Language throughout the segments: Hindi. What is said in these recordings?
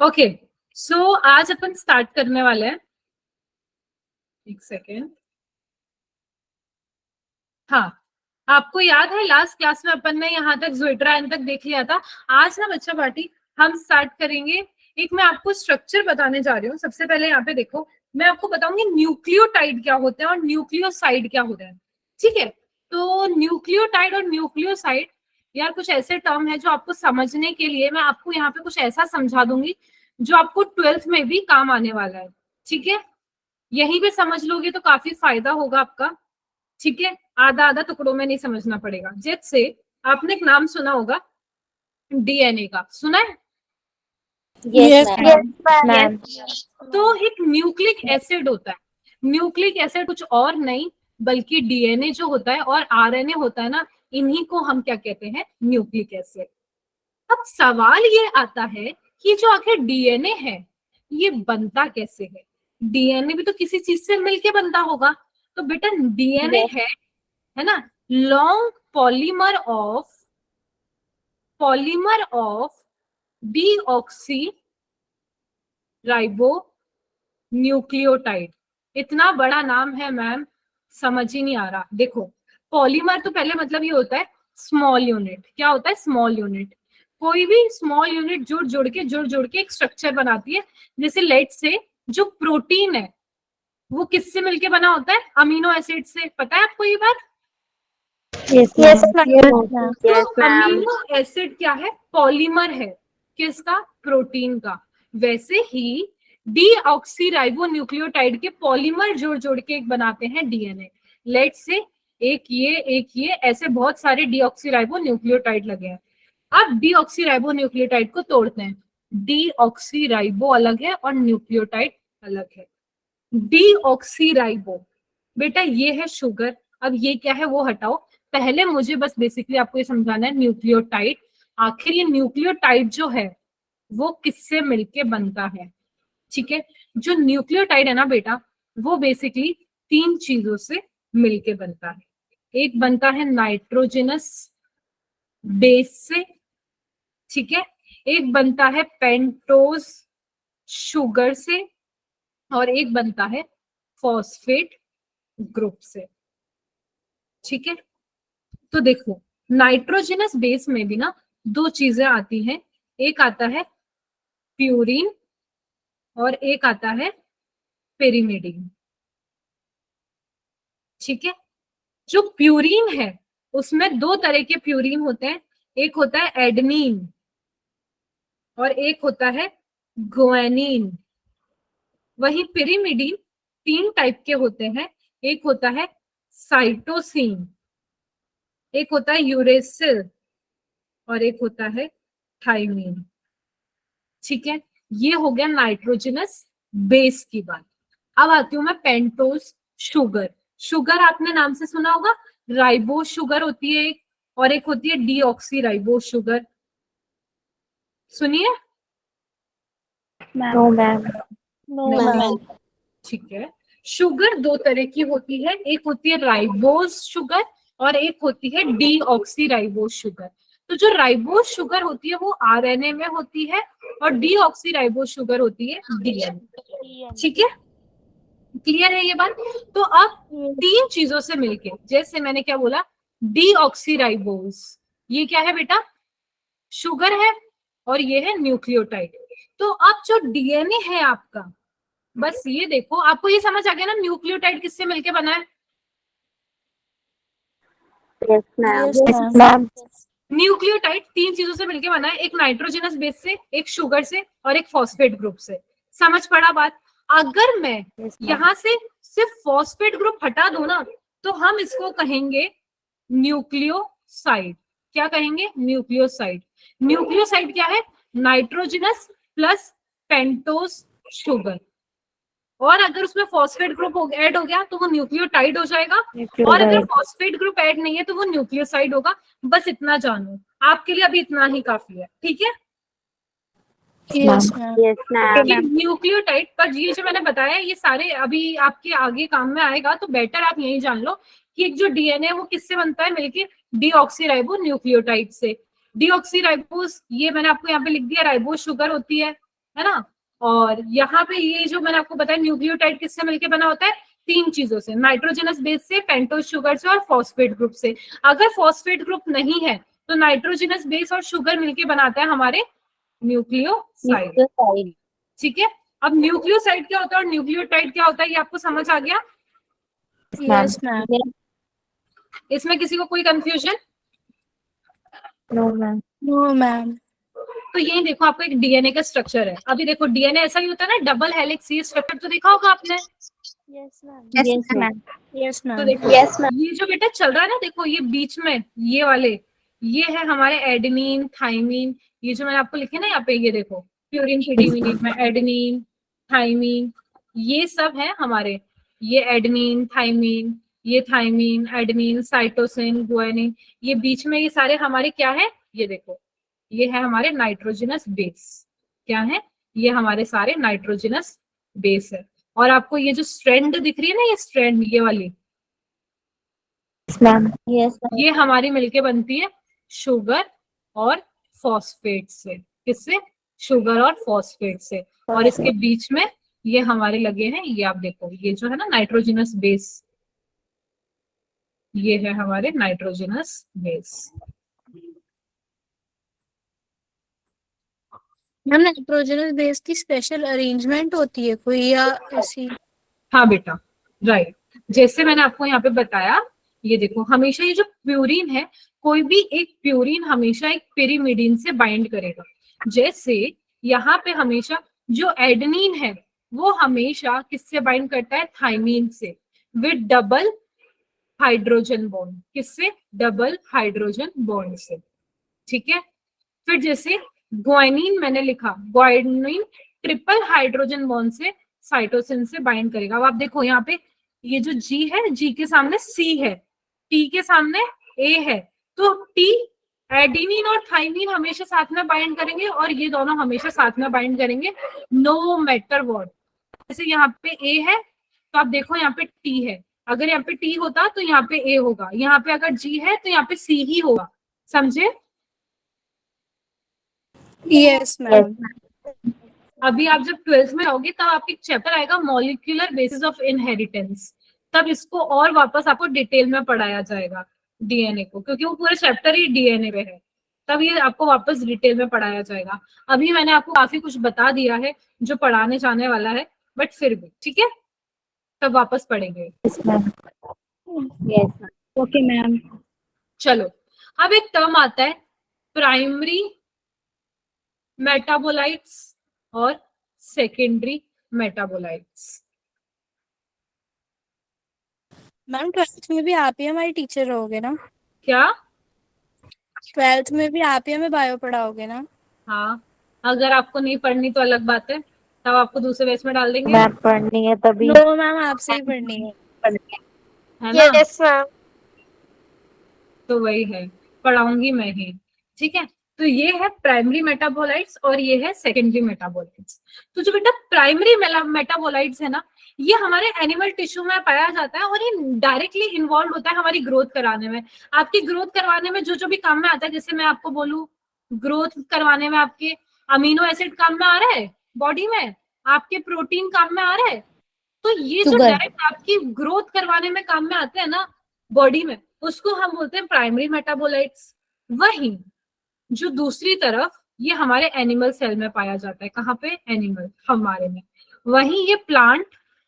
ओके, सो आज अपन स्टार्ट करने वाले हैं। एक सेकेंड। हाँ, आपको याद है लास्ट क्लास में अपन ने यहाँ तक ज़ोइट्राइन तक देख लिया था। आज ना बच्चा पार्टी हम स्टार्ट करेंगे। एक मैं आपको स्ट्रक्चर बताने जा रही हूँ। सबसे पहले यहाँ पे देखो, मैं आपको बताऊंगी न्यूक्लियोटाइड क्या होते हैं और न्यूक्लियोसाइड क्या होते हैं। ठीक है, तो न्यूक्लियोटाइड और न्यूक्लियोसाइड यार कुछ ऐसे टर्म है जो आपको समझने के लिए मैं आपको यहाँ पे कुछ ऐसा समझा दूंगी जो आपको 12th में भी काम आने वाला है। ठीक है, यहीं पे समझ लोगे तो काफी फायदा होगा आपका। ठीक है, आधा आधा टुकड़ों में नहीं समझना पड़ेगा। जैसे आपने एक नाम सुना होगा डीएनए का, सुना है? Yes ma'am. तो एक न्यूक्लिक एसिड होता है। न्यूक्लिक एसिड कुछ और नहीं बल्कि डीएनए जो होता है और आरएनए होता है ना, इन्हीं को हम क्या कहते हैं? Nucleic acid. अब सवाल ये आता है कि जो आखिर डीएनए है ये बनता कैसे है? डीएनए भी तो किसी चीज से मिलके बनता होगा। तो बेटा डीएनए है ना, long polymer of deoxy ribo nucleotide. इतना बड़ा नाम है मैम, समझ ही नहीं आ रहा। देखो, पॉलीमर तो पहले मतलब ये होता है स्मॉल यूनिट। क्या होता है? Small unit. कोई भी स्मॉल यूनिट जुड़ के एक स्ट्रक्चर बनाती है। जैसे लेट से जो प्रोटीन है वो किससे मिलके बना होता है? अमीनो एसिड से। पता है आपको ये बात? Yes ma'am. तो अमीनो एसिड क्या है? पॉलीमर है। किसका? प्रोटीन का। वैसे ही डीऑक्सीराइबो न्यूक्लियोटाइड के पॉलीमर जोड़ के एक बनाते हैं डीएनए। लेट से एक ये ऐसे बहुत सारे डीऑक्सीराइबो न्यूक्लियोटाइड लगे हैं। अब डीऑक्सीराइबो न्यूक्लियोटाइड को तोड़ते हैं। डीऑक्सीराइबो अलग है और न्यूक्लियोटाइड अलग है। डीऑक्सीराइबो बेटा ये है शुगर। अब ये क्या है वो हटाओ, पहले मुझे बस बेसिकली आपको ये समझाना है न्यूक्लियोटाइड। आखिर ये न्यूक्लियोटाइड जो है वो किससे मिलके बनता है? ठीक है, जो न्यूक्लियोटाइड है ना बेटा, वो बेसिकली 3 चीजों से मिलके बनता है। एक बनता है नाइट्रोजनस बेस से, ठीक है, एक बनता है पेंटोज शुगर से, और एक बनता है फॉस्फेट ग्रुप से। ठीक है, तो देखो नाइट्रोजनस बेस में भी ना 2 चीजें आती हैं। एक आता है प्यूरिन और एक आता है पेरिमिडिन। ठीक है, जो प्यूरिन है उसमें 2 तरह के प्यूरिन होते हैं। एक होता है एडनीन और एक होता है ग्वानिन। वही पिरिमिडिन 3 टाइप के होते हैं। एक होता है साइटोसिन, एक होता है यूरेसिल और एक होता है थाइमीन। ठीक है, ये हो गया नाइट्रोजनस बेस की बात। अब आती हूं मैं पेंटोज शुगर। शुगर आपने नाम से सुना होगा, राइबोस शुगर होती है एक, और एक होती है डीऑक्सी राइबोस शुगर। सुनिए। No ma'am. ठीक है, शुगर 2 तरह की होती है। एक होती है राइबोस शुगर और एक होती है डीऑक्सी राइबोस शुगर। तो जो राइबोस शुगर होती है वो आरएनए में होती है और डीऑक्सी राइबोस शुगर होती है डीएनए। ठीक है, क्लियर है ये बात? तो अब 3 चीजों से मिलके, जैसे मैंने क्या बोला, डीऑक्सी राइबोस, ये क्या है बेटा? शुगर है और ये है न्यूक्लियोटाइड। तो अब जो डीएनए है आपका, बस ये देखो, आपको ये समझ आ गया ना न्यूक्लियोटाइड किससे मिलके बना है? Yes ma'am. न्यूक्लियोटाइड 3 चीजों से मिलके बना है, एक नाइट्रोजनस बेस से, एक शुगर से और एक फॉस्फेट ग्रुप से। समझ पड़ा बात? अगर मैं यहाँ से सिर्फ फॉस्फेट ग्रुप हटा दूं ना तो हम इसको कहेंगे न्यूक्लियोसाइड। क्या कहेंगे? न्यूक्लियोसाइड। न्यूक्लियोसाइड क्या है? Nitrogenous plus pentose sugar. और अगर उसमें फॉस्फेट ग्रुप ऐड हो गया तो वो न्यूक्लियोटाइड हो जाएगा, और अगर फॉस्फेट ग्रुप ऐड नहीं है तो वो न्यूक्लियोसाइड होगा। बस इतना जानो, आपके लिए अभी इतना ही काफी है। ठीक है, न्यूक्लियोटाइड पर ये जो मैंने बताया ये सारे अभी आपके आगे काम में आएगा, तो बेटर आप यही जान लो कि एक जो डीएनए वो किससे बनता है? मिलके डीऑक्सीराइबो न्यूक्लियोटाइड से। डीऑक्सीराइबोस ये मैंने आपको यहाँ पे लिख दिया, राइबोस शुगर होती है। है ना। और यहाँ पे ये जो मैंने आपको बताया न्यूक्लियोटाइड किससे मिलके बना होता है, 3 चीजों से, नाइट्रोजनस बेस से, पेंटोज शुगर से और फॉस्फेट ग्रुप से। अगर फॉस्फेट ग्रुप नहीं है तो नाइट्रोजनस बेस और शुगर मिलके बनाता है हमारे न्यूक्लियोसाइड। ठीक है, अब न्यूक्लियोसाइड क्या होता है और न्यूक्लियोटाइड क्या होता है, ये आपको समझ आ गया? Yes ma'am. इसमें किसी को कोई confusion? No ma'am. No ma'am. तो यही देखो, आपको एक डीएनए का स्ट्रक्चर है। अभी देखो डीएनए ऐसा ही होता है ना, डबल हेलिक्स, ये स्ट्रक्चर तो देखा होगा आपने। Yes ma'am. Yes ma'am. Yes तो मैम। देखो यस मैम। ये जो बेटा चल रहा है ना, देखो ये बीच में ये वाले, ये है हमारे एडेनिन थाइमीन। ये जो मैंने आपको लिखे ना यहाँ पे, ये देखो प्यूरिन शीडिमिन में एडेनिन थाइमीन, ये सब है हमारे, ये एडेनिन थाइमीन, ये थाइमीन एडेनिन साइटोसिन गुआनिन, ये बीच में ये सारे हमारे क्या है, ये देखो ये है हमारे नाइट्रोजनस बेस। क्या है, ये हमारे सारे नाइट्रोजनस बेस है। और आपको ये जो स्ट्रैंड दिख रही है ना, ये स्ट्रैंड ये वाली, मैम। यस ये हमारी मिलके बनती है शुगर और फॉस्फेट से। किससे? शुगर और फॉस्फेट से। और इसके बीच में ये हमारे लगे हैं, ये आप देखो ये जो है ना नाइट्रोजनस बेस, ये है हमारे nitrogenous base. Ma'am nitrogenous base की स्पेशल अरेंजमेंट होती है कोई या ऐसी? हाँ बेटा, राइट। जैसे मैंने आपको यहाँ पे बताया, ये देखो हमेशा ये जो प्यूरिन है, कोई भी एक प्यूरिन हमेशा एक पिरिमिडिन से बाइंड करेगा। जैसे यहाँ पे हमेशा जो एडेनिन है वो हमेशा किससे बाइंड करता है, थाइमीन से, विद डबल हाइड्रोजन बॉन्ड। किससे? डबल हाइड्रोजन बॉन्ड से। ठीक है, फिर जैसे ग्वाइनिन मैंने लिखा, ग्वाइनिन ट्रिपल हाइड्रोजन बॉन्ड से साइटोसिन से बाइंड करेगा। अब आप देखो यहाँ पे ये जो जी है, जी के सामने सी है, टी के सामने ए है, तो टी एडेनिन और थाइमीन हमेशा साथ में बाइंड करेंगे और ये दोनों हमेशा साथ में बाइंड करेंगे, नो मैटर व्हाट। जैसे यहाँ पे ए है तो आप देखो यहाँ पे टी है, अगर यहाँ पे टी होता तो यहाँ पे ए होगा, यहाँ पे अगर जी है तो यहाँ पे सी ही होगा। समझे? Yes ma'am. अभी आप जब 12th में आओगे तब आपके चैप्टर आएगा मॉलिक्यूलर बेसिस ऑफ इनहेरिटेंस, तब इसको और वापस आपको डिटेल में पढ़ाया जाएगा डीएनए को, क्योंकि वो पूरा चैप्टर ही डीएनए पे है, तब ये आपको वापस डिटेल में पढ़ाया जाएगा। अभी मैंने आपको काफी कुछ बता दिया है जो पढ़ाने जाने वाला है, बट फिर भी ठीक है, तब वापस पढ़ेंगे। Yes ma'am. Yes okay ma'am. चलो, अब एक टर्म आता है प्राइमरी मेटाबोलाइट्स और सेकेंडरी मेटाबोलाइट्स। मैम 12th में भी आप ही हमारी टीचर रहोगे ना? क्या? 12th में भी आप ही हमें बायो पढ़ाओगे ना? हाँ, अगर आपको नहीं पढ़नी तो अलग बात है, तब आपको दूसरे बैच में डाल देंगे। मैम पढ़नी है तभी। नो मैम आपसे ही पढ़नी है। है ना? Yes ma'am. तो वही है, पढ़ाऊंगी मैं ही। ठीक है, तो ये है प्राइमरी मेटाबोलाइट्स और ये है सेकेंडरी मेटाबोलाइट्स। तो जो बेटा प्राइमरी मेटाबोलाइट्स है ना, ये हमारे एनिमल टिश्यू में पाया जाता है और ये डायरेक्टली इन्वॉल्व होता है हमारी ग्रोथ कराने में। आपकी ग्रोथ करवाने में जो जो भी काम में आता है, जैसे मैं आपको बोलूं ग्रोथ करवाने में आपके अमीनो एसिड काम में आ रहा है बॉडी में, आपके प्रोटीन काम में आ रहा है, तो ये जो डायरेक्ट आपकी ग्रोथ करवाने में काम में आते हैं ना बॉडी में, उसको हम बोलते हैं प्राइमरी मेटाबोलाइट्स। वहीं जो दूसरी तरफ ये हमारे एनिमल सेल में पाया जाता है, कहाँ पे? एनिमल, हमारे में। वहीं ये प्लांट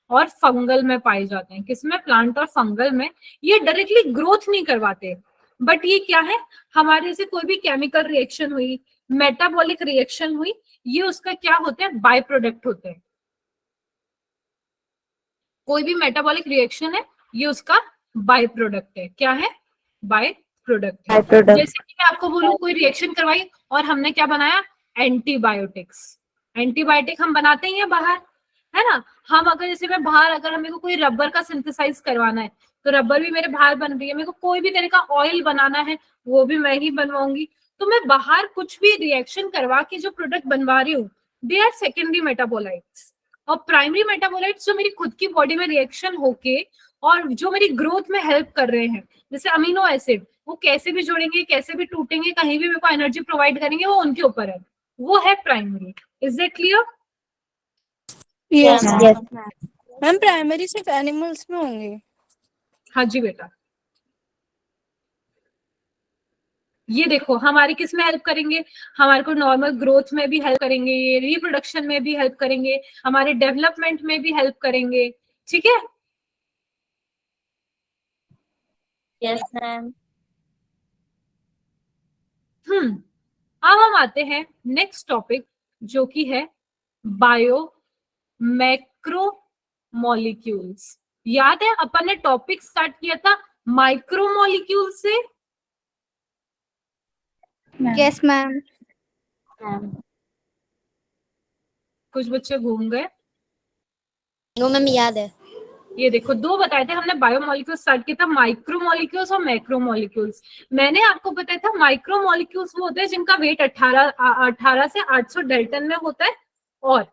और फंगल में पाए जाते हैं। किसमें? प्लांट और फंगल में। ये डायरेक्टली ग्रोथ नहीं करवाते, बट ये क्या है, हमारे से कोई भी केमिकल रिएक्शन हुई, मेटाबॉलिक रिएक्शन हुई, ये उसका क्या होता है? बाय प्रोडक्ट होते हैं। कोई भी मेटाबॉलिक रिएक्शन है, ये उसका बाय प्रोडक्ट है। क्या है? बाय प्रोडक्ट है। जैसे कि मैं आपको बोलूं कोई रिएक्शन करवाई और हमने क्या बनाया? एंटीबायोटिक्स। एंटीबायोटिक हम बनाते ही हैं बाहर, है ना। हम अगर जैसे मैं बाहर, अगर हमें को कोई रबर का सिंथेसाइज करवाना है तो रबर भी मेरे बाहर बन रही है, मेरे को कोई भी तरह का ऑयल बनाना है वो भी मैं ही बनवाऊंगी। तो मैं बाहर कुछ भी रिएक्शन करवा के जो प्रोडक्ट बनवा रही हूँ, दे आर सेकेंडरी मेटाबोलाइट्स। और प्राइमरी मेटाबोलाइट्स जो मेरी खुद की बॉडी में रिएक्शन होके और जो मेरी ग्रोथ में हेल्प कर रहे हैं, जैसे अमीनो एसिड, वो कैसे भी जुड़ेंगे, कैसे भी टूटेंगे, कहीं भी मेरे को एनर्जी प्रोवाइड करेंगे, वो उनके ऊपर है, वो है primary. Is it clear? Yes Yes. Ma'am primary सिर्फ एनिमल्स में होंगे। हाँ जी बेटा, ये देखो हमारी किस में हेल्प करेंगे, हमारे को नॉर्मल ग्रोथ में भी हेल्प करेंगे, ये रिप्रोडक्शन में भी हेल्प करेंगे, हमारे डेवलपमेंट में भी हेल्प करेंगे, ठीक है? Yes, ma'am. अब हम आते हैं नेक्स्ट टॉपिक जो कि है बायो मैक्रो मॉलिक्यूल्स। याद है अपन ने टॉपिक स्टार्ट किया था माइक्रो मॉलिक्यूल से? Yes ma'am. Ma'am. कुछ बच्चे घूम गए। No, ma'am, याद है। ये देखो दो बताए थे हमने, बायोमोलिक्यूल्स स्टार्ट किया था, माइक्रो मॉलिक्यूल्स और मैक्रो मॉलिक्यूल्स। मैंने आपको बताया था माइक्रो मॉलिक्यूल्स वो होते हैं जिनका वेट 18 से 800 डेल्टन में होता है। और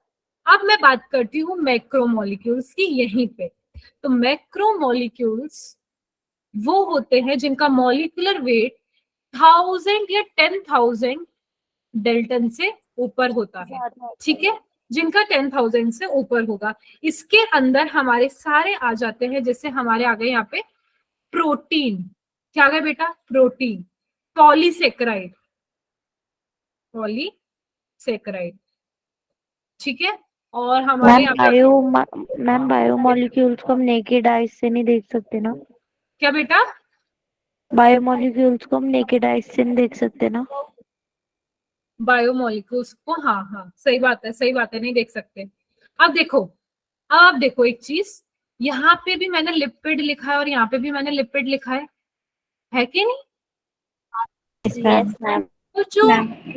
अब मैं बात करती हूँ मैक्रो मॉलिक्यूल्स की यहीं पे। तो मैक्रो मॉलिक्यूल्स वो होते हैं जिनका मॉलिक्यूलर वेट 1000 या 10,000 डेल्टन से ऊपर होता है, ठीक है? जिनका 10,000 से ऊपर होगा। इसके अंदर हमारे सारे आ जाते हैं, जैसे हमारे आ गए यहाँ पे प्रोटीन। क्या आ गया बेटा? प्रोटीन, पॉलीसेकेराइड, पॉलीसेकेराइड, ठीक है? और हमारे यहाँ पे मैम बायोमोलिक्यूल्स को हम नेकेड आइज से नहीं देख सकते ना? क्या बेटा? बायोमोलिक्यूल्स को हम नेकेड आइज से नहीं देख सकते ना? बायोमोलिक्यूल्स को, हाँ हाँ सही बात है, सही बात है, नहीं देख सकते। अब देखो, अब आप देखो एक चीज, यहाँ पे भी मैंने लिपिड लिखा है और यहाँ पे भी मैंने लिपिड लिखा है कि नहीं? Yes, ma'am. तो जो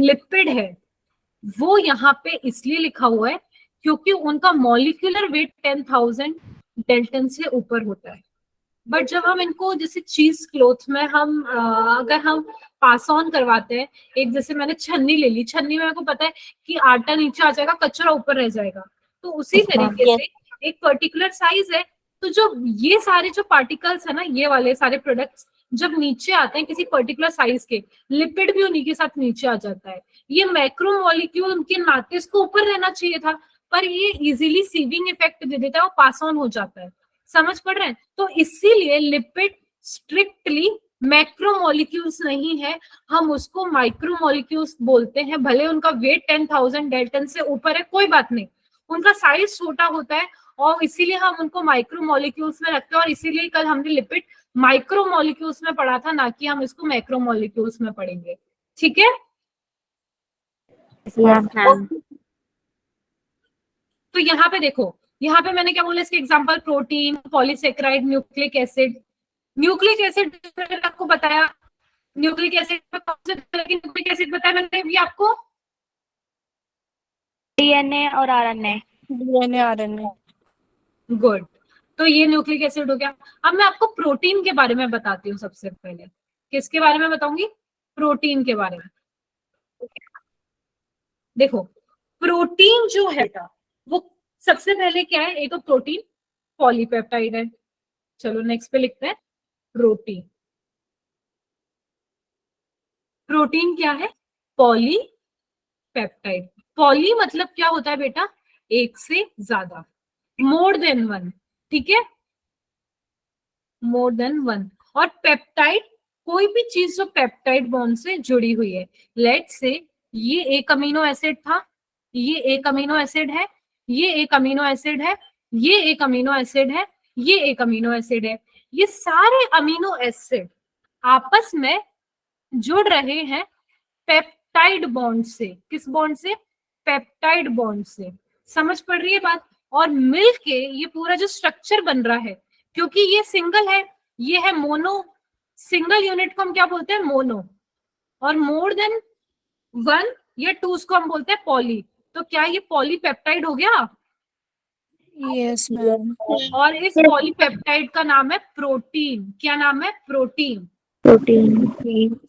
लिपिड है वो यहाँ पे इसलिए लिखा हुआ है क्योंकि उनका मॉलिक्यूलर वेट 10,000 डेल्टन से ऊपर होता है। बट जब हम इनको जैसे चीज क्लोथ में हम अगर हम पास ऑन करवाते हैं, एक जैसे मैंने छन्नी ले ली, छन्नी में मेरे को पता है कि आटा नीचे आ जाएगा, कचरा ऊपर रह जाएगा, तो उसी तरीके से एक पर्टिकुलर साइज है। तो जो ये सारे जो पार्टिकल्स है ना, ये वाले सारे प्रोडक्ट्स जब नीचे आते हैं किसी पर्टिकुलर साइज के, लिपिड भी उन्हीं के साथ नीचे आ जाता है। ये मैक्रो मॉलिक्यूल उनके नाते इसको ऊपर रहना चाहिए था, पर ये इजीली सीविंग इफेक्ट दे देता है और पास ऑन हो जाता है। समझ पड़ रहे हैं? तो इसीलिए लिपिड स्ट्रिक्टली मैक्रो मॉलिक्यूल्स नहीं है, हम उसको माइक्रो मॉलिक्यूल्स बोलते हैं। भले उनका वेट 10,000 डेल्टन से ऊपर है, कोई बात नहीं, उनका साइज छोटा होता है और इसीलिए हम उनको माइक्रो मॉलिक्यूल्स में रखते हैं। और इसीलिए कल हमने लिपिड माइक्रो मॉलिक्यूल्स में पढ़ा था, ना कि हम इसको मैक्रो मॉलिक्यूल्स में पढ़ेंगे, ठीक है? Yes, ma'am. तो यहाँ पे देखो, यहाँ पे मैंने क्या बोला इसके example, protein, polysaccharide, nucleic acid. Nucleic acid आपको बताया, न्यूक्लिक एसिड में कौन से तरह की न्यूक्लिक एसिड बताया मैंने भी आपको? डीएनए और आरएनए। DNA RNA. गुड। तो ये न्यूक्लिक एसिड हो गया। अब मैं आपको प्रोटीन के बारे में बताती हूँ सबसे पहले। किसके बारे में बताऊंगी? प्रोटीन के बारे में। देखो प्रोटीन जो है वो सबसे पहले क्या है, एक तो प्रोटीन पॉलीपेप्टाइड है। चलो नेक्स्ट पे लिखते हैं प्रोटीन। प्रोटीन क्या है? पॉलीपेप्टाइड। पॉली मतलब क्या होता है बेटा? एक से ज्यादा, मोर देन वन, ठीक है? More than one. और पेप्टाइड कोई भी चीज जो पेप्टाइड बॉन्ड से जुड़ी हुई है। लेट्स से ये एक अमीनो एसिड था, ये एक अमीनो एसिड है, ये एक अमीनो एसिड है, ये एक अमीनो एसिड है, ये एक अमीनो एसिड है। ये सारे अमीनो एसिड आपस में जुड़ रहे हैं पेप्टाइड बॉन्ड से। किस बॉन्ड से? पेप्टाइड बॉन्ड से। समझ पड़ रही है बात? और मिलके ये पूरा जो स्ट्रक्चर बन रहा है, क्योंकि ये सिंगल है, ये है मोनो, सिंगल यूनिट को हम क्या बोलते हैं? मोनो। और मोर देन वन या टू उसको हम बोलते हैं पॉली। तो क्या ये पॉलीपेप्टाइड हो गया? Yes ma'am. और इस पॉलीपेप्टाइड का नाम है प्रोटीन। क्या नाम है? प्रोटीन। प्रोटीन।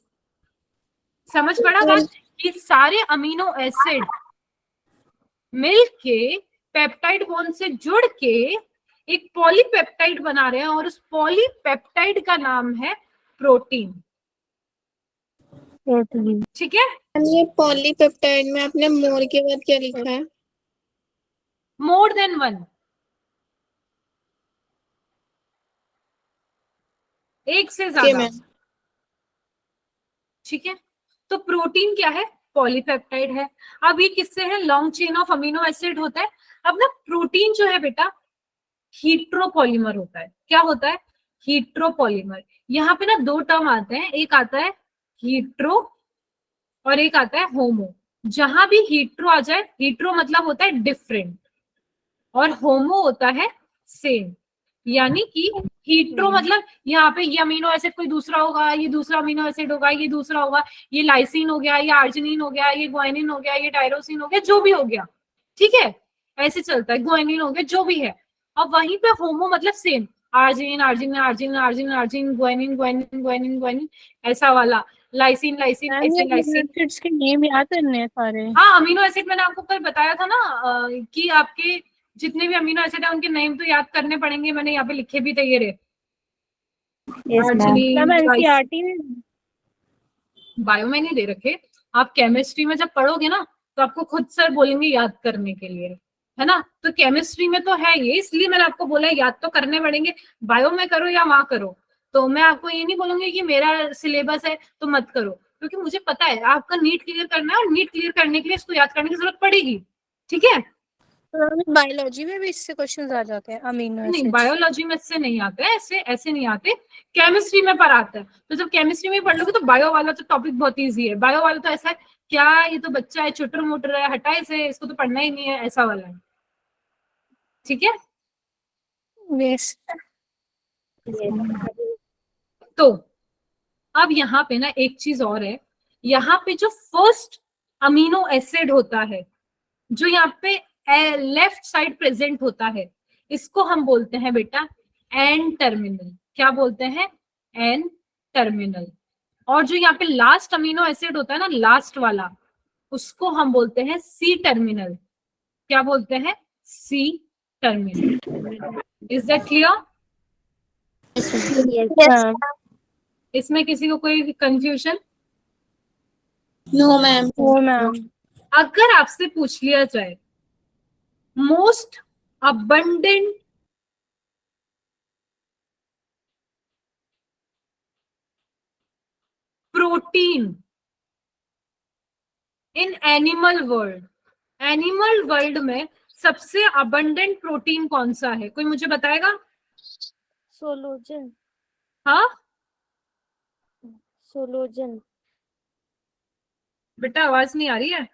समझ पड़ा बात? कि सारे अमीनो एसिड मिलके पेप्टाइड बॉन्ड से जुड़ के एक पॉलीपेप्टाइड बना रहे हैं और उस पॉलीपेप्टाइड का नाम है प्रोटीन। प्रोटीन। ठीक है, ये पॉलीपेप्टाइड में आपने मोर के बाद क्या लिखा है? मोर देन वन, एक से ओके ज्यादा। मैम। ठीक है, तो प्रोटीन क्या है? पॉलीपेप्टाइड है। अब ये किससे है? Long chain of amino acid होता है। अब ना प्रोटीन जो है बेटा हीट्रोपॉलीमर होता है। क्या होता है? हीट्रोपॉलीमर। यहाँ पे ना दो टर्म आते हैं, एक आता है हीट्रो और एक आता है होमो। जहां भी हीट्रो आ जाए, हीट्रो मतलब होता है डिफरेंट और होमो होता है सेम। यानी कि हीट्रो मतलब यहाँ पे ये अमीनो एसिड कोई दूसरा होगा, ये दूसरा अमीनो एसिड होगा, ये दूसरा होगा, ये लाइसिन हो गया, ये आर्जिनिन हो गया, ये ग्वानिन हो गया, ये टायरोसिन हो गया, जो भी हो गया। ठीक है, ऐसे चलता है, ग्वानिन हो गया, जो भी है। अब वहीं पे होमो मतलब same, arginine arginine arginine arginine arginine, guanine guanine guanine guanine, ऐसा वाला, लाइसिन लाइसिन मैम ये लाइसिन लाइसिन। एसिड्स के नेम याद करने हैं सारे? हाँ, अमीनो एसिड मैंने आपको कल बताया था ना, कि आपके जितने भी अमीनो एसिड है उनके नेम तो याद करने पड़ेंगे। मैंने यहाँ पे लिखे भी थे ये रहे, yes ma'am. Arginine, ma'am NCERT में बायो में नहीं दे रखे। आप केमिस्ट्री में जब पढ़ोगे ना तो आपको खुद सर बोलेंगे याद करने के लिए, है ना। तो केमिस्ट्री में तो है ये, इसलिए मैंने आपको बोला है याद तो करने पड़ेंगे। बायो में करो या वहां करो, तो मैं आपको ये नहीं बोलूंगी कि मेरा सिलेबस है तो मत करो, क्योंकि मुझे पता है आपका नीट क्लियर करना है और नीट क्लियर करने के लिए इसको याद करने की जरूरत पड़ेगी। ठीक है, बायोलॉजी में भी इससे क्वेश्चंस आ जाते हैं अमीनो नहीं एसिड्स। बायोलॉजी में इससे नहीं आते हैं, ऐसे ऐसे नहीं आते। केमिस्ट्री में पर आता है, तो जब केमिस्ट्री में पढ़ लोगे तो बायो वाला तो टॉपिक बहुत इजी है। बायो वाला तो ऐसा है, क्या ये तो बच्चा है, चुटर मुटर है, हटा इसे, इसको तो पढ़ना ही नहीं है, ऐसा वाला है। ठीक है, यस। तो अब यहाँ पे ना एक चीज और है। यहाँ पे जो फर्स्ट अमीनो एसिड होता है जो यहाँ पे लेफ्ट साइड प्रेजेंट होता है, इसको हम बोलते हैं बेटा एन टर्मिनल। क्या बोलते हैं? N terminal. और जो यहाँ पे लास्ट अमीनो एसिड होता है ना, लास्ट वाला, उसको हम बोलते हैं सी टर्मिनल। क्या बोलते हैं? C terminal. Is that clear? Ma'am इसमें किसी को कोई कंफ्यूजन? No ma'am. वो मैम अगर आपसे पूछ लिया जाए most abundant protein in animal world, animal world में सबसे अबंडेंट प्रोटीन कौन सा है? कोई मुझे बताएगा? सोलोजन। हाँ सोलोजन। बेटा, आवाज नहीं आ रही है।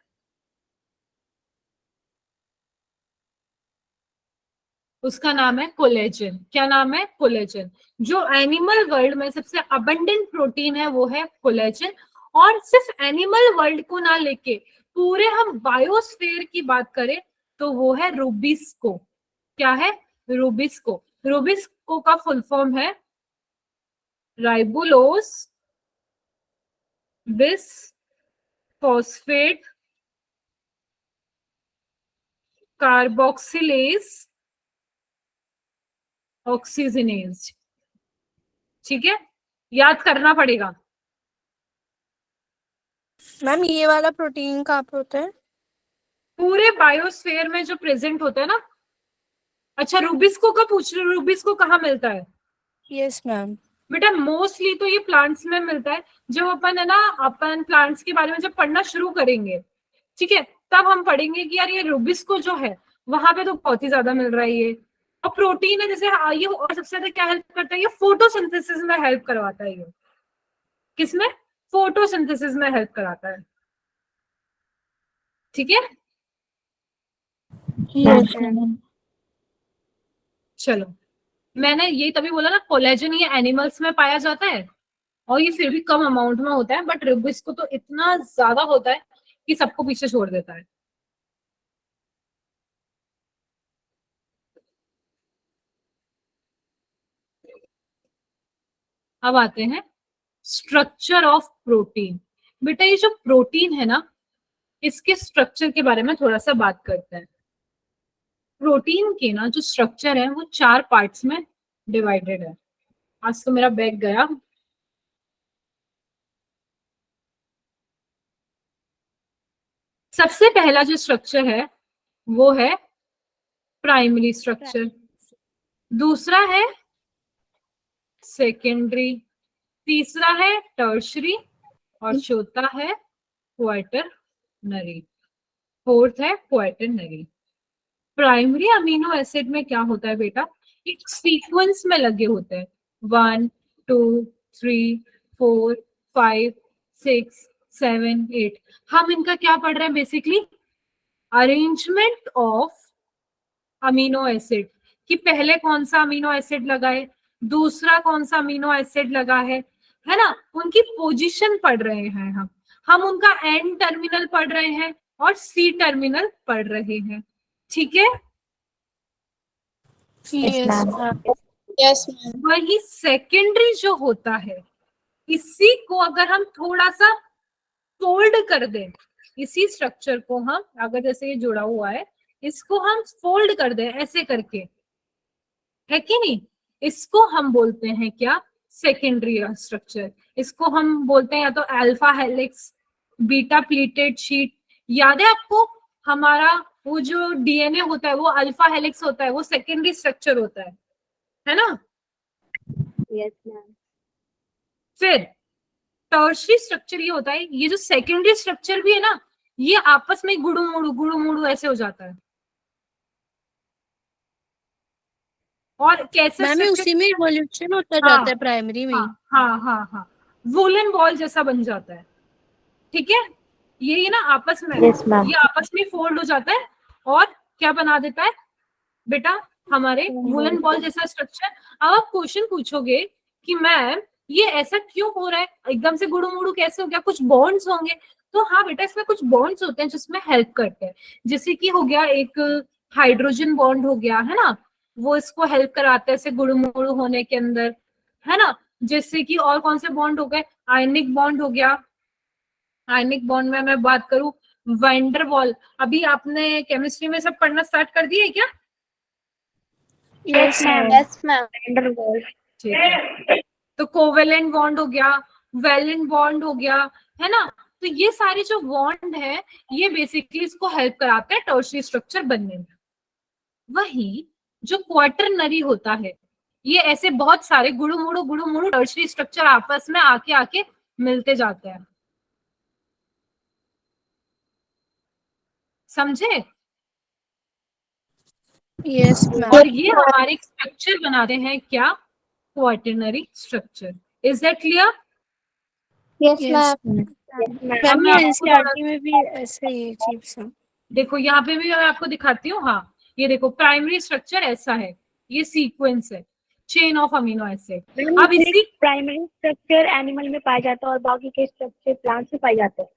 उसका नाम है कोलेजन। क्या नाम है? कोलेजन। जो एनिमल वर्ल्ड में सबसे अबंडेंट प्रोटीन है वो है कोलेजन। और सिर्फ एनिमल वर्ल्ड को ना लेके पूरे हम बायोस्फीयर की बात करें तो वो है रूबिस्को। क्या है? रूबिस्को। रूबिस्को का फुल फॉर्म है ribulose bis phosphate carboxylase oxygenase. ठीक है, याद करना पड़ेगा। मैम ये वाला प्रोटीन कहाँ पे होता है? पूरे बायोस्फीयर में जो प्रेजेंट होता है ना। अच्छा, रूबिस्को का पूछ रहे हो? रूबिस्को कहाँ मिलता है? Yes ma'am. बेटा मोस्टली तो ये प्लांट्स में मिलता है। जब अपन है ना, अपन प्लांट्स के बारे में जब पढ़ना शुरू करेंगे, ठीक है, तब हम पढ़ेंगे कि यार ये रूबिस्को जो है वहां पे तो बहुत ही ज्यादा मिल रहा है ये। और प्रोटीन है जैसे, ये और सबसे ज्यादा क्या हेल्प करता है? ये फोटोसिंथेसिस में हेल्प करवाता है। ये किसमें? फोटोसिंथेसिस में हेल्प कराता है। ठीक है, यस मैम। चलो, मैंने ये तभी बोला ना, कोलेजन ये एनिमल्स में पाया जाता है और ये फिर भी कम अमाउंट में होता है, बट रूबिस्को तो इतना ज्यादा होता है कि सबको पीछे छोड़ देता है। अब आते हैं स्ट्रक्चर ऑफ प्रोटीन। बेटा ये जो प्रोटीन है ना, इसके स्ट्रक्चर के बारे में थोड़ा सा बात करते हैं। प्रोटीन के ना जो स्ट्रक्चर है वो 4 पार्ट्स में डिवाइडेड है। आज तो मेरा बैग गया। सबसे पहला जो स्ट्रक्चर है वो है प्राइमरी स्ट्रक्चर, दूसरा है सेकेंडरी, तीसरा है टर्शरी और चौथा है क्वाटरनरी, फोर्थ है क्वाटरनरी। प्राइमरी अमीनो एसिड में क्या होता है बेटा, एक सीक्वेंस में लगे होते हैं 1 2 3 4 5 6 7 8। हम इनका क्या पढ़ रहे हैं basically, arrangement of amino acid, कि पहले कौन सा अमीनो एसिड लगा है, दूसरा कौन सा अमीनो एसिड लगा है ना, उनकी पोजीशन पढ़ रहे हैं हम उनका एन टर्मिनल पढ़ रहे हैं और सी टर्मिनल पढ़ रहे हैं। ठीक है, Yes, ma'am. Yes ma'am. वही सेकेंडरी जो होता है, इसी को अगर हम थोड़ा सा फोल्ड कर दें, इसी स्ट्रक्चर को हम अगर जैसे ये जुड़ा हुआ है इसको हम फोल्ड कर दें ऐसे करके, है कि नहीं, इसको हम बोलते हैं क्या, सेकेंडरी स्ट्रक्चर। इसको हम बोलते हैं या तो alpha helix, beta pleated sheet. याद है आपको, हमारा वो जो डीएनए होता है वो अल्फा हेलिक्स होता है, वो सेकेंडरी स्ट्रक्चर होता है ना। Yes ma'am. फिर टर्शरी स्ट्रक्चर ये होता है, ये जो सेकेंडरी स्ट्रक्चर भी है ना, ये आपस में गुड़ू मुड़ू ऐसे हो जाता है। और कैसे मैम structure- उसी में इवोल्यूशन होता हाँ, जाता है प्राइमरी में। हाँ, वुलन बॉल जैसा बन जाता है। ठीक है, ये ना आपस में Yes, ma'am. ये आपस में फोल्ड हो जाता है और क्या बना देता है बेटा, हमारे वुलन बॉल जैसा स्ट्रक्चर। अब आप क्वेश्चन पूछोगे कि मैम ये ऐसा क्यों हो रहा है, एकदम से गुड़ू मुड़ू कैसे हो गया, कुछ बॉन्ड्स होंगे। तो हाँ बेटा, इसमें कुछ बॉन्ड्स होते हैं जिसमें हेल्प करते हैं, जैसे कि हो गया एक हाइड्रोजन बॉन्ड हो गया, है ना, वो इसको हेल्प कराते हैं ऐसे गुड़ू मुड़ू होने के अंदर, है ना। जैसे कि और कौन से बॉन्ड हो गए, आयनिक बॉन्ड हो गया। आयनिक बॉन्ड में मैं बात करूं, वैंडरवॉल, अभी आपने केमिस्ट्री में सब पढ़ना स्टार्ट कर दिया है क्या? Yes ma'am. Yes ma'am. ठीक है, तो कोवेलेंट बॉन्ड हो गया, वैलेंट बॉन्ड हो गया, है ना। तो ये सारे जो बॉन्ड है ये बेसिकली इसको हेल्प कराते हैं टर्शरी स्ट्रक्चर बनने में। वही जो क्वाटरनरी होता है, ये ऐसे बहुत सारे गुड़ू मुड़ू टर्शरी स्ट्रक्चर आपस में आके आके मिलते जाते हैं, समझे। Yes ma'am. और ये हमारे स्ट्रक्चर बनाते हैं क्या, quaternary structure. Is that clear? Yes yes ma'am. अब मैम मैं ये आपको थोड़ा- एनसीईआरटी में भी ऐसे ही चीज है। देखो यहाँ पे भी मैं आपको दिखाती हूँ। हाँ, ये देखो प्राइमरी स्ट्रक्चर ऐसा है, ये सीक्वेंस है, चेन ऑफ अमीनो एसिड। अब इसी प्राइमरी स्ट्रक्चर एनिमल में पाया जाता है और बाकी के स्ट्रक्चर प्लांट्स में पाए जाते हैं।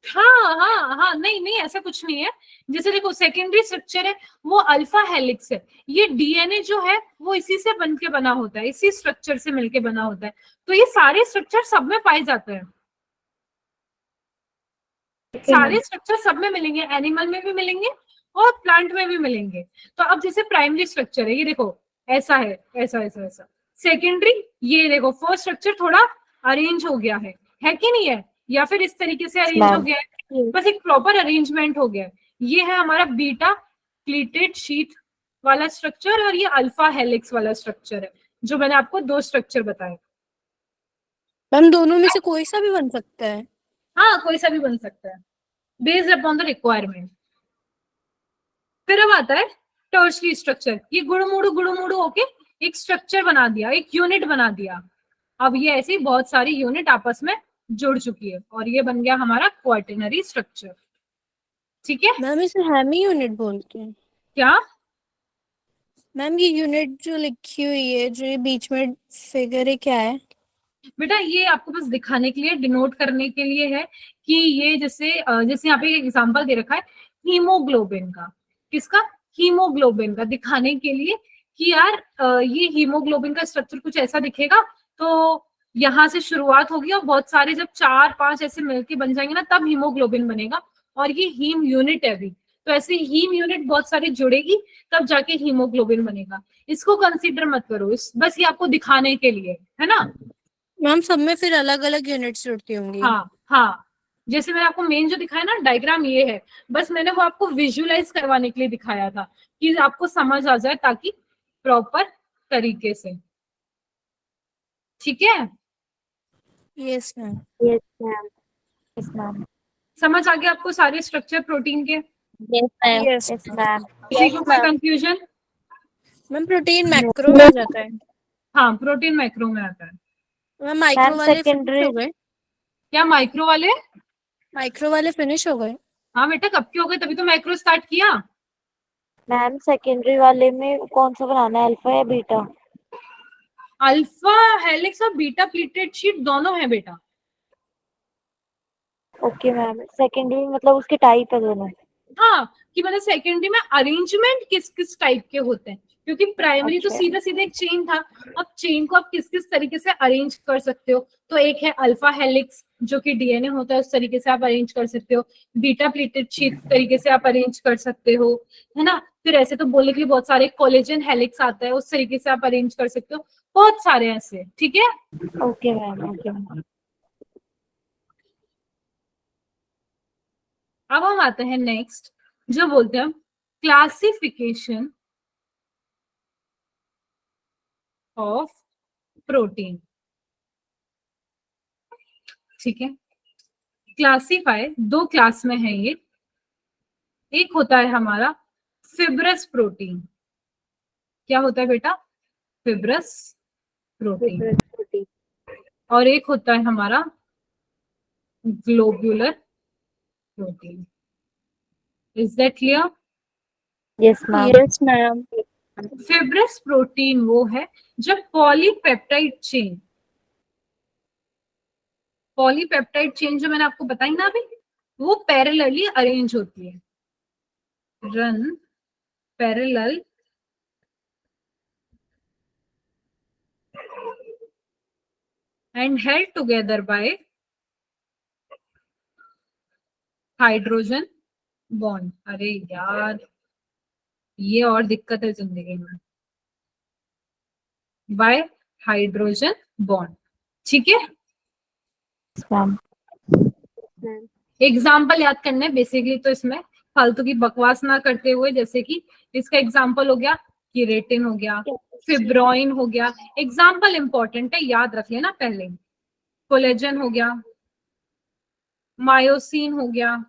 हाँ, नहीं ऐसा कुछ नहीं है। जैसे देखो सेकेंडरी स्ट्रक्चर है वो अल्फा हेलिक्स है, ये डीएनए जो है वो इसी से बन के बना होता है, इसी स्ट्रक्चर से मिलके बना होता है। तो ये सारे स्ट्रक्चर सब में पाए जाते हैं, सारे स्ट्रक्चर सब में मिलेंगे, एनिमल में भी मिलेंगे और प्लांट में भी मिलेंगे। तो अब जैसे प्राइमरी स्ट्रक्चर है, ये देखो ऐसा है, ऐसा। सेकेंडरी, ये देखो फर्स्ट स्ट्रक्चर थोड़ा अरेंज हो गया है कि नहीं है, या फिर इस तरीके से अरेंज हो गया है, बस एक प्रॉपर अरेंजमेंट हो गया है। ये है हमारा बीटा प्लीटेड शीट वाला स्ट्रक्चर और ये अल्फा हेलिक्स वाला स्ट्रक्चर है, जो मैंने आपको दो स्ट्रक्चर बताए। मैम दोनों में से कोई सा भी बन सकता है? हाँ, कोई सा भी बन सकता है, बेस्ड अपॉन द रिक्वायरमेंट। फिर अब आता है टर्शरी स्ट्रक्चर, ये गुड़ू मुड़ू होके एक स्ट्रक्चर बना दिया, एक यूनिट बना दिया। अब ये ऐसी बहुत सारी यूनिट आपस में जुड़ चुकी है और ये बन गया हमारा क्वाटरनरी स्ट्रक्चर। ठीक है, मैम इसे हेमी यूनिट बोलते हैं क्या मैम? ये यूनिट जो लिखी हुई है, जो ये बीच में फिगर है, क्या है? बेटा, ये आपको बस दिखाने के लिए, डिनोट करने के लिए है कि ये जैसे यहाँ पे एग्जांपल दे रखा है हीमोग्लोबिन का। किसका? हीमोग्लोबिन का, दिखाने के लिए कि यार ये हीमोग्लोबिन का स्ट्रक्चर कुछ ऐसा दिखेगा। तो यहाँ से शुरुआत होगी और बहुत सारे जब 4-5 ऐसे मिलके बन जाएंगे ना, तब हीमोग्लोबिन बनेगा और ये हीम यूनिट है अभी। तो ऐसे हीम यूनिट बहुत सारी जुड़ेगी तब जाके हीमोग्लोबिन बनेगा। इसको कंसीडर मत करो, बस ये आपको दिखाने के लिए है ना। मैम सब में फिर अलग अलग यूनिट्स जुड़ती होंगी। हाँ, जैसे मैंने आपको मेन जो दिखाया ना डायग्राम ये है, बस मैंने वो आपको विजुअलाइज करवाने के लिए दिखाया था कि आपको समझ आ जाए ताकि प्रॉपर तरीके से। ठीक है, yes ma'am. Yes, ma'am. Yes, ma'am. समझ आ गया आपको सारे स्ट्रक्चर प्रोटीन के? Yes, ma'am. Yes Yes, ma'am. किसी को कोई कंफ्यूजन? मैम प्रोटीन मैक्रो में आ जाता है। हाँ, प्रोटीन मैक्रो में आता है। मैम माइक्रो Ma'am, वाले फिनिश secondary. हो गए। क्या माइक्रो वाले? माइक्रो वाले फिनिश हो गए। हाँ बेटा, कब के हो गए? तभी तो मैक्रो स्टार्ट किया। मैम सेकेंडरी वाले में कौन सा बनाना है, अल्फा या बीटा? अल्फा हेलिक्स और बीटा प्लीटेड शीट दोनों है बेटा। ओके मैम, सेकेंडरी मतलब उसके टाइप है दोनों। हाँ, कि मतलब सेकेंडरी में अरेंजमेंट किस किस टाइप के होते हैं, क्योंकि प्राइमरी तो अच्छा। सीधा सीधा एक चेन था। अब चेन को आप किस किस तरीके से अरेंज कर सकते हो, तो एक है अल्फा हेलिक्स जो कि डीएनए होता है, उस तरीके से आप अरेंज कर सकते हो। बीटा प्लीटेड शीट तरीके से आप अरेंज कर सकते हो, है ना। फिर ऐसे तो बोलने के लिए बहुत सारे, कोलेजन हेलिक्स आता है, उस तरीके से आप अरेंज कर सकते हो, बहुत सारे ऐसे। ठीक है, ओके मैम, ओके मैम। अब हम आते हैं नेक्स्ट, जो बोलते हैं क्लासिफिकेशन ऑफ प्रोटीन। ठीक है, क्लासिफाई दो क्लास में है ये। एक होता है हमारा फिब्रस प्रोटीन। क्या होता है बेटा? Fibrous protein. Protein. और एक होता है हमारा globular protein. Is that clear? Yes, ma'am. Yes ma'am. Fibrous protein वो है जब पॉलीपेप्टाइड चेन जो मैंने आपको बताई ना अभी, वो पैरेलली अरेंज होती है, run parallel and held together by hydrogen bond. अरे यार, ये और दिक्कत है जिंदगी में, बाय हाइड्रोजन बॉन्ड। ठीक है, Yes, ma'am. Ma'am. एग्जाम्पल याद करना है बेसिकली, तो इसमें फालतू की बकवास ना करते हुए, जैसे कि इसका एग्जाम्पल हो गया कीरेटिन हो गया, फिब्रोइन हो गया। एग्जाम्पल इंपॉर्टेंट है, याद रख लेना पहले। कोलेजन हो गया, मायोसिन हो गया,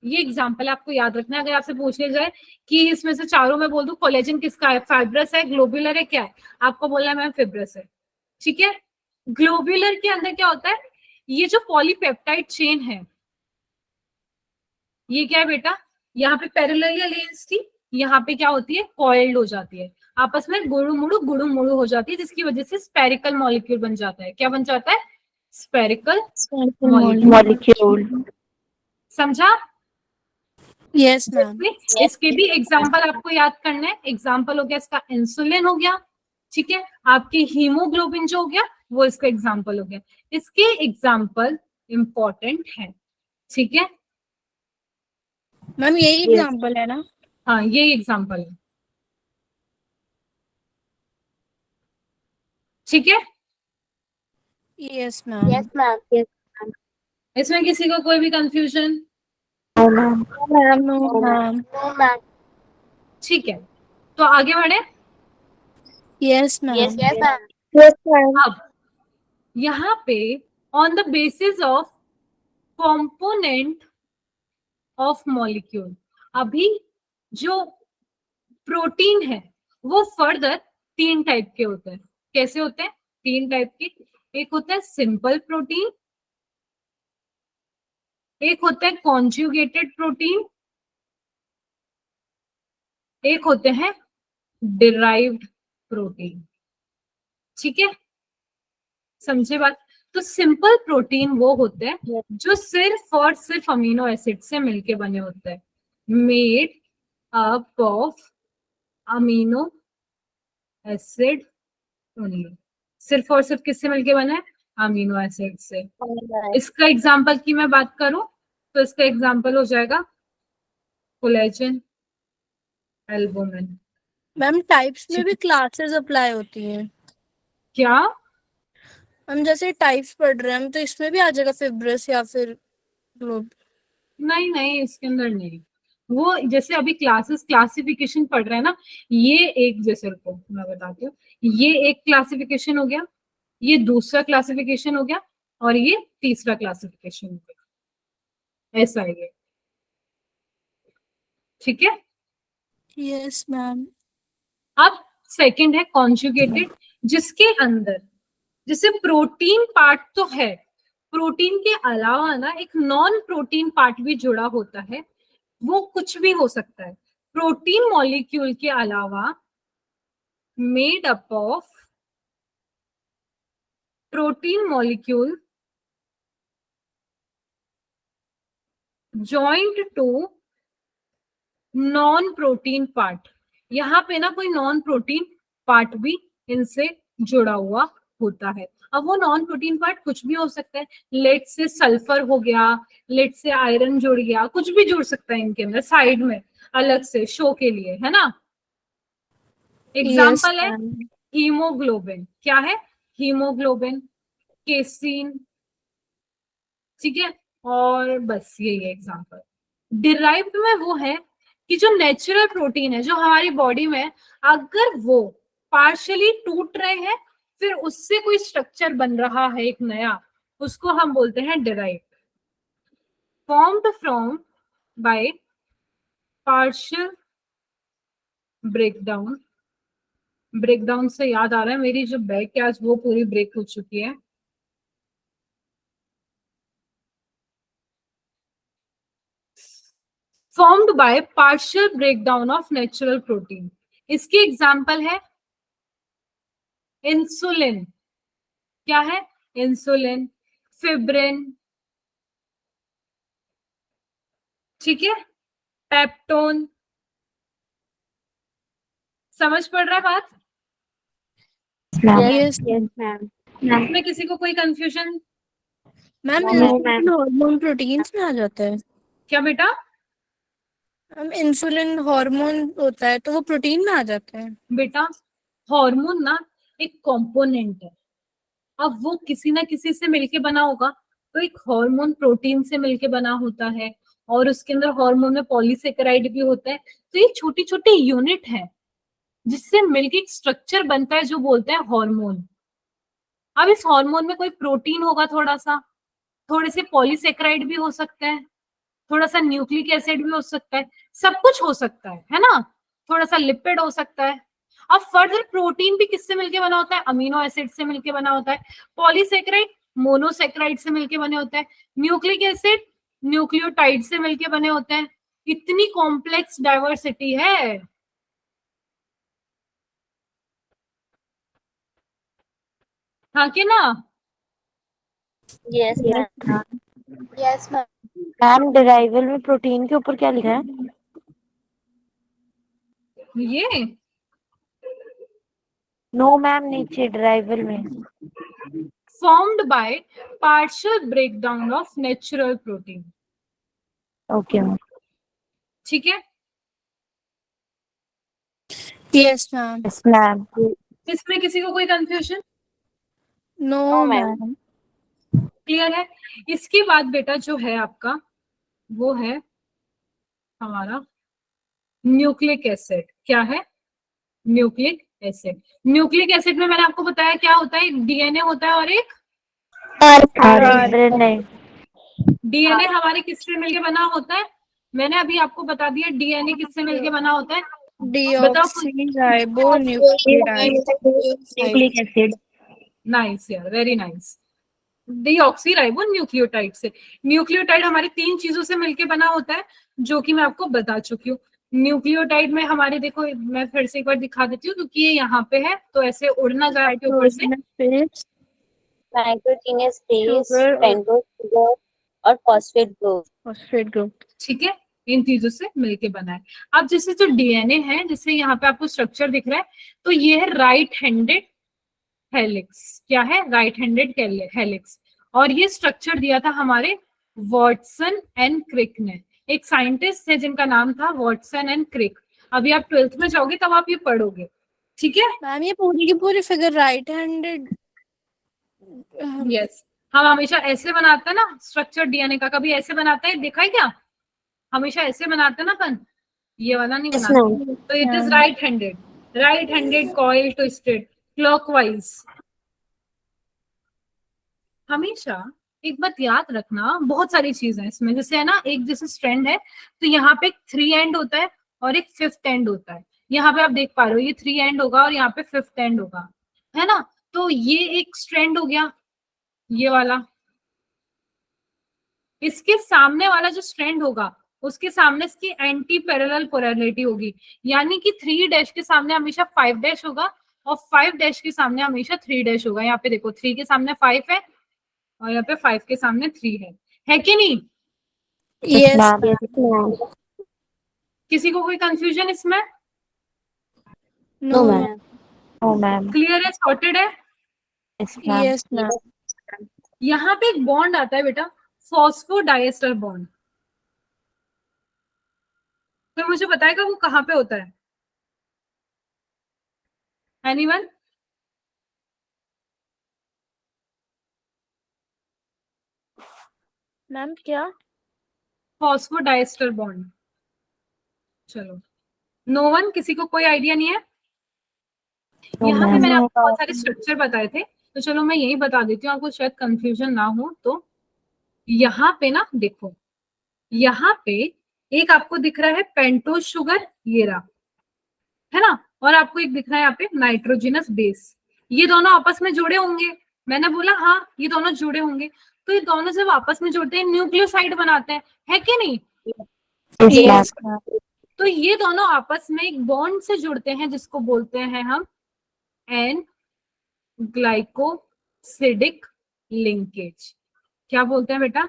ये एग्जाम्पल आपको याद रखना है। अगर आपसे पूछ लिया जाए कि इसमें से चारों में बोल दूं कोलेजन किसका है, फाइब्रस है, ग्लोबुलर है, क्या है, आपको बोलना है मैम फिब्रस है। ठीक है, ग्लोबुलर के अंदर क्या होता है, ये जो पॉलीपेप्टाइड चेन है, ये क्या है बेटा, यहाँ पे पैरेलली अलायंस थी, यहाँ पे क्या होती है, कॉइल्ड हो जाती है, आपस में गुड़ु मुड़ु हो जाती है, जिसकी वजह से स्पेरिकल मॉलिक्यूल बन जाता है। क्या बन जाता है? Spherical molecule. Molecule. समझा? Yes ma'am. इसके भी एग्जाम्पल आपको याद करना है। एग्जाम्पल हो गया इसका इंसुलिन हो गया, ठीक है, आपके हीमोग्लोबिन जो हो गया वो इसका एग्जाम्पल हो गया। इसके एग्जाम्पल इंपॉर्टेंट है। ठीक है, मैम यही एग्जांपल है ना? हाँ ये एग्जाम्पल है। ठीक है, yes ma'am. Yes, ma'am. Yes. इसमें किसी को कोई भी confusion? No, ma'am. Ma'am no ma'am. No, ma'am. ठीक है, तो आगे बढ़े। Yes ma'am. Yes, ma'am. Yes, ma'am. अब यहाँ पे on the basis of component of molecule, अभी जो प्रोटीन है वो फर्दर तीन टाइप के होते हैं। कैसे होते हैं? तीन टाइप के। एक होता है सिंपल प्रोटीन, एक होता है कॉन्जुगेटेड प्रोटीन, एक होते हैं डिराइव्ड प्रोटीन। ठीक है, समझे बात? तो सिंपल प्रोटीन वो होते हैं जो सिर्फ और सिर्फ अमीनो एसिड से मिलके बने होते हैं, made up of amino acid only. सिर्फ और सिर्फ किससे मिलके बना है? अमीनो एसिड से। इसका एग्जांपल की मैं बात करूं तो इसका एग्जांपल हो जाएगा कोलेजन, एल्बुमिन। मैम टाइप्स में भी क्लासेस अप्लाई होती हैं। क्या? हम जैसे टाइप्स पढ़ रहे हैं हम, तो इसमें भी आ जाएगा फिब्रस या फिर ग्लोब? नहीं नहीं, इसके अंदर नहीं। वो जैसे अभी क्लासिफिकेशन पढ़ रहे हैं ना, ये एक, जैसे रुको मैं बताती हूँ, ये एक क्लासिफिकेशन हो गया, ये दूसरा क्लासिफिकेशन हो गया, और ये तीसरा क्लासिफिकेशन हो गया, ऐसा है ये। ठीक है। Yes ma'am. अब सेकंड है कॉन्जुगेटेड, जिसके अंदर जैसे प्रोटीन पार्ट तो है, प्रोटीन के अलावा ना एक नॉन प्रोटीन पार्ट भी जुड़ा होता है, वो कुछ भी हो सकता है। प्रोटीन मॉलिक्यूल के अलावा made up of protein molecule joint to non protein part, यहाँ पे ना कोई नॉन प्रोटीन पार्ट भी इनसे जुड़ा हुआ होता है। अब वो नॉन प्रोटीन पार्ट कुछ भी हो सकता है, लेट से सल्फर हो गया, लेट से आयरन जुड़ गया, कुछ भी जुड़ सकता है इनके अंदर साइड में अलग से शो के लिए, है ना। एग्जाम्पल है हीमोग्लोबिन, क्या है, हीमोग्लोबिन, केसीन, ठीक है, और बस यही है एग्जाम्पल। डिराइव्ड में वो है कि जो नेचुरल प्रोटीन है जो हमारी बॉडी में है, अगर वो पार्शियली टूट रहे हैं, फिर उससे कोई स्ट्रक्चर बन रहा है एक नया, उसको हम बोलते हैं derived. Formed from by partial breakdown, breakdown से याद आ रहा है मेरी जो बैग है आज वो पूरी ब्रेक हो चुकी है। Formed by partial breakdown of natural protein, इसकी एग्जाम्पल है इंसुलिन, क्या है, इंसुलिन, फिब्रिन, ठीक है, पेप्टोन। समझ पड़ रहा है बात? Yes ma'am. इसमें किसी को कोई confusion? Ma'am, No, insulin hormone proteins में आ जाता है? क्या बेटा? मैम, इंसुलिन हार्मोन होता है तो वो प्रोटीन में आ जाता है? बेटा हार्मोन ना एक कंपोनेंट है, अब वो किसी ना किसी से मिलके बना होगा, तो एक हार्मोन प्रोटीन से मिलके बना होता है, और उसके अंदर हार्मोन में पॉलीसेकेराइड भी होता है, तो ये छोटी छोटी यूनिट है जिससे मिलके एक स्ट्रक्चर बनता है जो बोलते हैं हार्मोन। अब इस हार्मोन में कोई प्रोटीन होगा, थोड़ा सा, थोड़े से पॉलीसेकेराइड भी हो सकते हैं, थोड़ा सा न्यूक्लिक एसिड भी हो सकता है, सब कुछ हो सकता है ना, थोड़ा सा लिपिड हो सकता है। अब फर्दर प्रोटीन भी किससे मिलके बना होता है, अमीनो एसिड से मिलके बना होता है, पॉलीसेकेराइड मोनोसेकेराइड से मिलके बने होते हैं, न्यूक्लिक एसिड न्यूक्लियोटाइड से मिलके बने होते हैं। इतनी कॉम्प्लेक्स डाइवर्सिटी है। हाँ कि ना? Yes ma'am. Yes ma'am. Ma'am डिराइवल में प्रोटीन के ऊपर क्या लिखा है? ये नो मैम, नीचे डिराइवल में। formed by partial breakdown of natural protein, okay ma'am. ठीक है। Yes ma'am. Yes ma'am. इसमें किसी को कोई confusion? No No, ma'am. Ma'am. Clear है? इसके बाद बेटा जो है आपका वो है हमारा न्यूक्लिक एसिड, क्या है, न्यूक्लिक एसिड। न्यूक्लिक एसिड में मैंने आपको बताया क्या होता है, एक डीएनए होता है और एक नहीं। डीएनए हमारे किससे मिलके बना होता है, मैंने अभी आपको बता दिया डीएनए किससे मिलके बना होता है, डीऑक्सीराइबोन्यूक्लियोटाइड। एसिड। नाइस यार, वेरी नाइस। डीऑक्सीराइबो न्यूक्लियोटाइड से, न्यूक्लियोटाइड हमारी 3 चीजों से मिलके बना होता है जो कि मैं आपको बता चुकी हूँ। न्यूक्लियोटाइड में हमारे, देखो मैं फिर से एक बार दिखा देती हूँ क्योंकि ये यहाँ पे है तो ऐसे उड़ना जाए आपके ऊपर से। नाइट्रोजनस बेस, Sugar और- पेंटोज शुगर और फॉस्फेट ग्रुप। Phosphate group. ठीक है, इन चीजों से मिलके बना है। अब जैसे जो डीएनए है, जैसे यहाँ पे आपको स्ट्रक्चर दिख रहा है, तो ये है राइट हैंडेड हेलिक्स, क्या है, राइट हैंडेड हेलिक्स। और ये स्ट्रक्चर दिया था हमारे वॉटसन एंड क्रिक ने, एक साइंटिस्ट है जिनका नाम था वॉटसन एंड क्रिक। अभी आप 12th में जाओगे तब आप ये पढ़ोगे, ठीक है। मैम, ये पूरी की पूरी फिगर राइट हैंडेड यस, हम हमेशा ऐसे बनाते हैं ना स्ट्रक्चर डीएनए का, कभी ऐसे बनाते हैं देखा है क्या? हमेशा ऐसे बनाते हैं ना अपन, ये वाला नहीं Yes, बनाते। ma'am. तो it is right handed coil twisted clockwise. हमेशा एक बात याद रखना, बहुत सारी चीजें हैं इसमें, जैसे है ना, एक जैसे स्ट्रैंड है तो यहाँ पे एक 3 एंड होता है और एक 5th एंड होता है। यहाँ पे आप देख पा रहे हो ये 3 एंड होगा और यहाँ पे 5th एंड होगा, है ना? तो ये एक स्ट्रैंड हो गया, ये वाला। इसके सामने वाला जो स्ट्रैंड होगा उसके सामने इसकी एंटी पैरेलल पोलैरिटी होगी, यानी कि 3 डैश के सामने हमेशा 5 डैश होगा और 5 डैश के सामने हमेशा 3 डैश होगा। यहाँ पे देखो 3 के सामने 5 है और यहाँ पे 5 के सामने 3 है कि नहीं? Yes, Ma'am. ma'am. Yes, ma'am. किसी को कोई कंफ्यूजन इसमें? No, ma'am. No, ma'am. Clear है, सॉर्टेड है? Yes, ma'am. Yes, ma'am. यहाँ पे एक बॉन्ड आता है बेटा, फॉस्फोडाइएस्टर बॉन्ड। तो मुझे बताएगा वो कहाँ पे होता है? एनीवन? मैम क्या? Phosphodiester bond. चलो, नो वन, किसी को कोई आइडिया नहीं है? No, यहाँ पे ma'am. मैंने आपको बहुत सारे स्ट्रक्चर बताए थे, तो चलो मैं यही बता देती हूँ, आपको शायद कंफ्यूजन ना हो। तो यहाँ पे ना देखो, यहाँ पे एक आपको दिख रहा है पेंटोज शुगर, ये रहा, है ना? और आपको एक दिख रहा है यहाँ पे नाइट्रोजनस बेस। ये दोनों आपस में जुड़े होंगे, मैंने बोला हाँ ये दोनों जुड़े होंगे। तो ये दोनों जब आपस में जुड़ते हैं न्यूक्लियोसाइड बनाते हैं, है कि नहीं? Yes, ma'am. तो ये दोनों आपस में एक बॉन्ड से जुड़ते हैं जिसको बोलते हैं हम एन ग्लाइकोसिडिक लिंकेज। क्या बोलते हैं बेटा?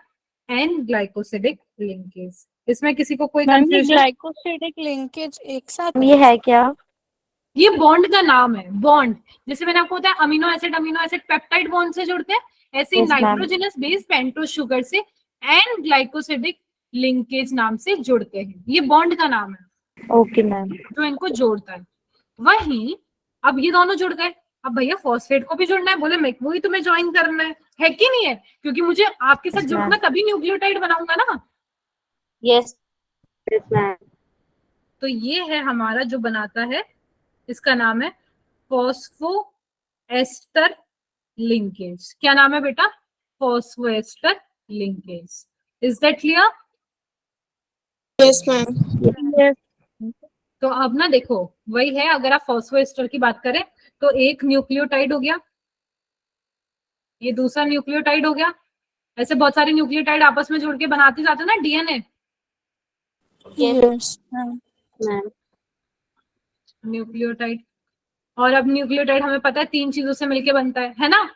N glycosidic linkage. इसमें किसी को कोई मैम ये कंफ्यूजन? ग्लाइकोसिडिक लिंकेज एक साथ ये है क्या? ये बॉन्ड का नाम है, बॉन्ड। जैसे मैंने आपको बताया अमीनो एसिड पेप्टाइड बॉन्ड से जुड़ते हैं, ऐसे Yes, ma'am. Nitrogenous base pentose sugar से एन ग्लाइकोसिडिक लिंकेज नाम से जुड़ते हैं। ये बॉन्ड का नाम है Okay, ma'am. जो इनको जोड़ता है। वहीं अब ये दोनों जुड़ गए, अब भैया फॉस्फेट को भी जुड़ना है, बोले मैं वही तुम्हें ज्वाइन करना है कि नहीं है? क्योंकि मुझे आपके साथ Yes, जुड़ूंगा ma'am. तभी न्यूक्लियोटाइड बनाऊंगा ना। Yes. Yes, ma'am. तो ये है हमारा जो बनाता है, इसका नाम है फॉस्फोएस्टर लिंकेज। क्या नाम है बेटा? Phosphoester linkage. Is that clear? Yes, ma'am. Yes. तो अब ना देखो, वही है, अगर आप फॉस्फोएस्टर की बात करें तो एक न्यूक्लियोटाइड हो गया, ये दूसरा न्यूक्लियोटाइड हो गया। ऐसे बहुत सारे न्यूक्लियोटाइड आपस में जुड़ के बनाते जाते हैं ना DNA. Yes, ma'am. Ma'am. Nucleotide, और अब न्यूक्लियोटाइड हमें पता है 3 चीजों से मिलके बनता है ना?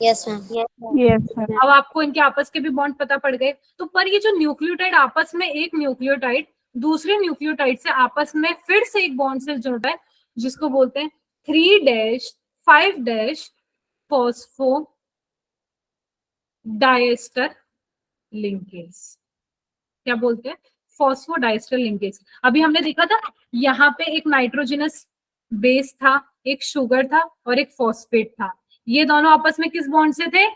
Yes, ma'am. Yes, ma'am. Yes, ma'am. अब आपको इनके आपस के भी बॉन्ड पता पड़ गए। तो पर ये जो न्यूक्लियोटाइड आपस में, एक न्यूक्लियोटाइड दूसरे न्यूक्लियोटाइड से आपस में फिर से एक बॉन्ड से जुड़ता है जिसको बोलते हैं 3-5 फॉस्फो डाइएस्टर लिंकेज। क्या बोलते हैं? Phosphodiester linkage. अभी हमने देखा था यहाँ पे एक नाइट्रोजनस बेस था, एक शुगर था और एक फॉस्फेट था। ये दोनों आपस में किस बॉन्ड से थे?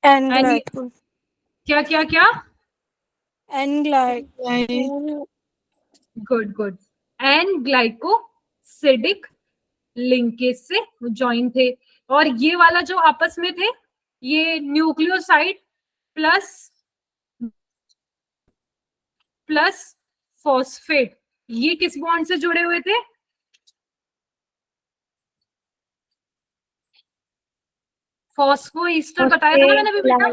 And And- glyco. क्या क्या क्या? And Right. Good. N glycosidic linkage से ज्वाइन थे। और ये वाला जो आपस में थे, ये न्यूक्लियोसाइड प्लस फॉस्फेट, ये किस बॉन्ड से जुड़े हुए थे? फॉस्फोईस्टर बताया था ना मैंने अभी बेटा,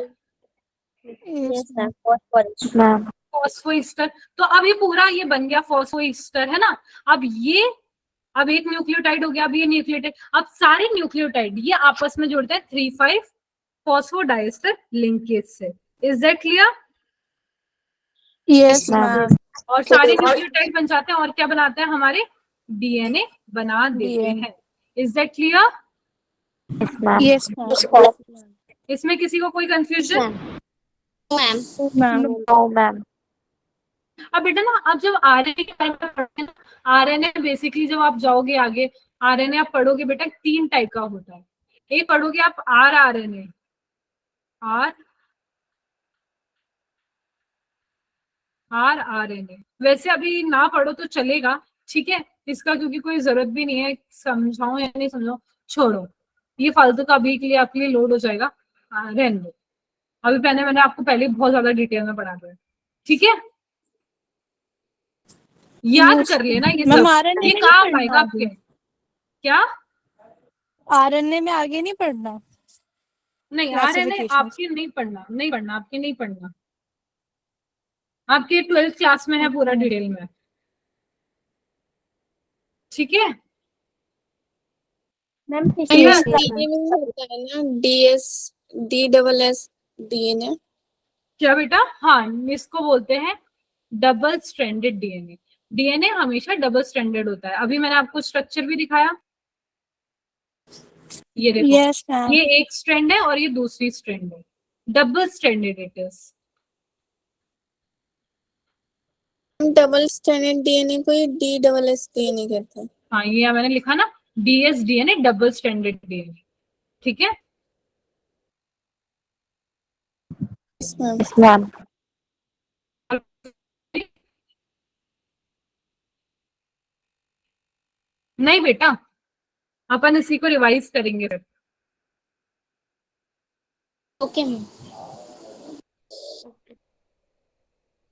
Yes, ma'am. Phosphorus. Ma'am. फॉस्फोईस्टर। तो अब ये पूरा ये बन गया फॉस्फोईस्टर, है ना? अब एक न्यूक्लियोटाइड हो गया, अब ये न्यूक्लियोटाइड, अब सारे न्यूक्लियोटाइड ये आपस में जुड़ते हैं 3-5 फॉस्फोडाइएस्टर लिंकेज से। Is that clear? Yes, ma'am. ma'am. और सारे न्यूक्लियोटाइड बन जाते हैं और क्या बनाते हैं? हमारे डीएनए बना देते DNA. हैं। Is that clear? Yes, ma'am. Yes, ma'am. इसमें किसी को कोई confusion? Ma'am. Ma'am. No, ma'am. अब बेटा ना, अब जब आरएनए के बारे में पढ़ते हैं, आरएनए बेसिकली जब आप जाओगे आगे आरएनए आप पढ़ोगे बेटा 3 टाइप का होता है। एक पढ़ोगे आप आरएनए, आरएनए। वैसे अभी ना पढ़ो तो चलेगा, ठीक है, इसका क्योंकि कोई जरूरत भी नहीं है, समझाऊं या नहीं समझाऊं छोड़ो, ये फालतू का अभी के लिए आपके लिए लोड हो जाएगा, रहने दो। अभी मैंने आपको पहले बहुत ज्यादा डिटेल में पढ़ा दिया, ठीक है, याद कर लेना ये मैम सब, आरएनए ये में नहीं काम पढ़ना आएगा आपके। आगे? क्या? आरएनए में आगे नहीं पढ़ना? नहीं, आरएनए क्लासिफिकेशन। आपके नहीं पढ़ना, नहीं पढ़ना, आपके नहीं पढ़ना, आपके 12th क्लास में है पूरा डिटेल में, ठीक है। मैम मैम Yes, डीएनए में होता है ना, डीएस, DSS DNA। क्या बेटा? हाँ, इसको बोलते हैं डबल स्ट्रैंडेड डीएनए। डीएनए हमेशा डबल स्ट्रैंडेड होता है। अभी मैंने आपको स्ट्रक्चर भी दिखाया, ये देखो, yes मैम। ये एक स्ट्रैंड है और ये दूसरी स्ट्रैंड है, double stranded it is. Double standard DNA को ही DSS DNA कहते हैं। हाँ, ये मैंने लिखा ना, DS DNA, double stranded DNA, ठीक है। Yes, ma'am. Yes ma'am. नहीं बेटा, अपन इसी को रिवाइज करेंगे फिर। Okay ma'am.